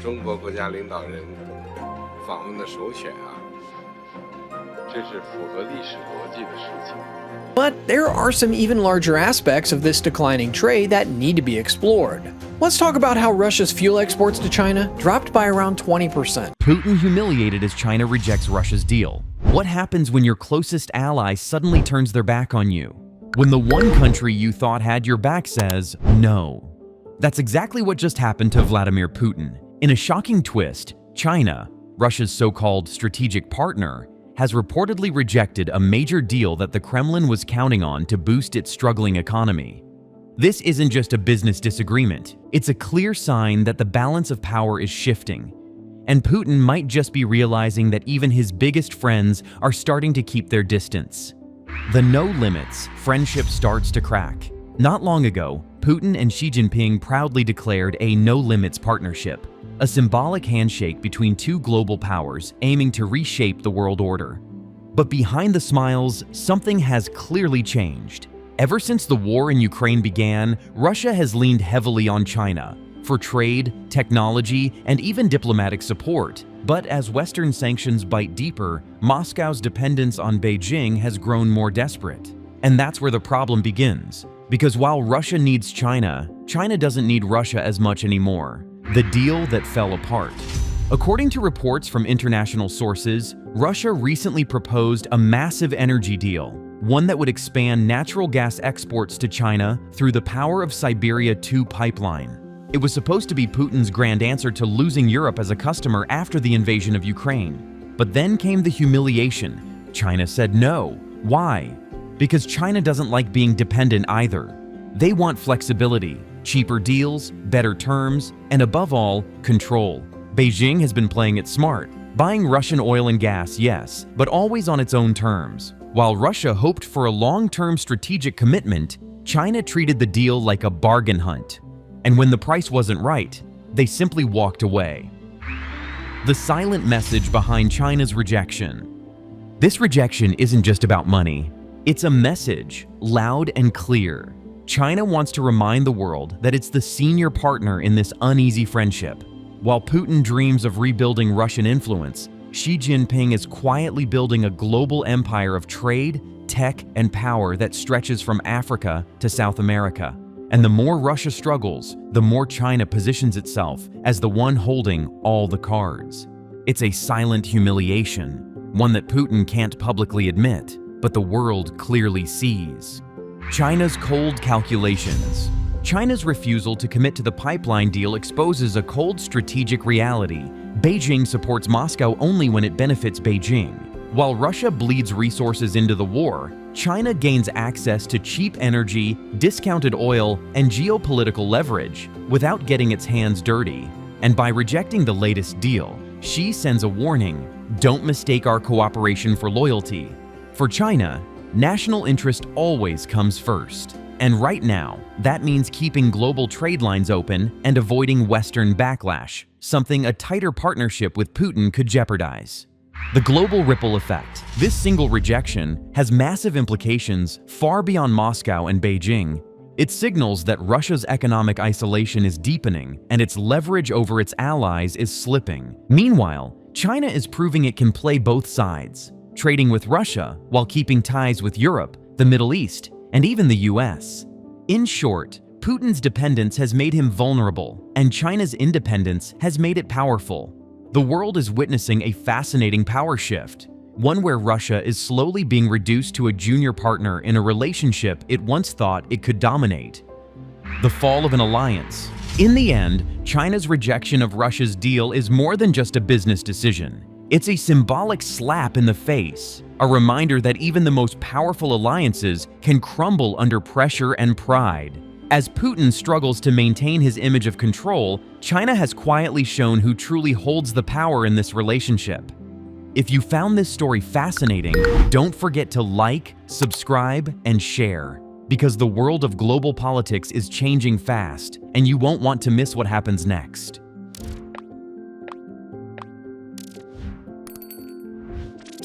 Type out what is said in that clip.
中国国家领导人访问的首选啊，这是符合历史逻辑的事情。But there are some even larger aspects of this declining trade that need to be explored. Let's talk about how Russia's fuel exports to China dropped by around 20%. Putin humiliated as China rejects Russia's deal. What happens when your closest ally suddenly turns their back on you? When the one country you thought had your back says no. That's exactly what just happened to Vladimir Putin. In a shocking twist, China, Russia's so-called strategic partner, has reportedly rejected a major deal that the Kremlin was counting on to boost its struggling economy. This isn't just a business disagreement, it's a clear sign that the balance of power is shifting. And Putin might just be realizing that even his biggest friends are starting to keep their distance. The no limits friendship starts to crack. Not long ago, Putin and Xi Jinping proudly declared a no-limits partnership, a symbolic handshake between two global powers aiming to reshape the world order. But behind the smiles, something has clearly changed. Ever since the war in Ukraine began, Russia has leaned heavily on China for trade, technology, and even diplomatic support. But as Western sanctions bite deeper, Moscow's dependence on Beijing has grown more desperate. And that's where the problem begins. Because while Russia needs China, China doesn't need Russia as much anymore. The deal that fell apart. According to reports from international sources, Russia recently proposed a massive energy deal, one that would expand natural gas exports to China through the Power of Siberia 2 pipeline. It was supposed to be Putin's grand answer to losing Europe as a customer after the invasion of Ukraine. But then came the humiliation. China said no. Why? Because China doesn't like being dependent either. They want flexibility, cheaper deals, better terms, and above all, control. Beijing has been playing it smart, buying Russian oil and gas, yes, but always on its own terms. While Russia hoped for a long-term strategic commitment, China treated the deal like a bargain hunt. And when the price wasn't right, they simply walked away. The silent message behind China's rejection. This rejection isn't just about money. It's a message, loud and clear. China wants to remind the world that it's the senior partner in this uneasy friendship. While Putin dreams of rebuilding Russian influence, Xi Jinping is quietly building a global empire of trade, tech, and power that stretches from Africa to South America. And the more Russia struggles, the more China positions itself as the one holding all the cards. It's a silent humiliation, one that Putin can't publicly admit, but the world clearly sees. China's cold calculations. China's refusal to commit to the pipeline deal exposes a cold strategic reality. Beijing supports Moscow only when it benefits Beijing. While Russia bleeds resources into the war, China gains access to cheap energy, discounted oil, and geopolitical leverage without getting its hands dirty. And by rejecting the latest deal, Xi sends a warning: don't mistake our cooperation for loyalty. For China, national interest always comes first. And right now, that means keeping global trade lines open and avoiding Western backlash, something a tighter partnership with Putin could jeopardize. The global ripple effect. This single rejection has massive implications far beyond Moscow and Beijing. It signals that Russia's economic isolation is deepening and its leverage over its allies is slipping. Meanwhile, China is proving it can play both sides, trading with Russia while keeping ties with Europe, the Middle East, and even the US. In short, Putin's dependence has made him vulnerable, and China's independence has made it powerful. The world is witnessing a fascinating power shift, one where Russia is slowly being reduced to a junior partner in a relationship it once thought it could dominate. The fall of an alliance. In the end, China's rejection of Russia's deal is more than just a business decision. It's a symbolic slap in the face, a reminder that even the most powerful alliances can crumble under pressure and pride. As Putin struggles to maintain his image of control, China has quietly shown who truly holds the power in this relationship. If you found this story fascinating, don't forget to like, subscribe, and share, because the world of global politics is changing fast, and you won't want to miss what happens next.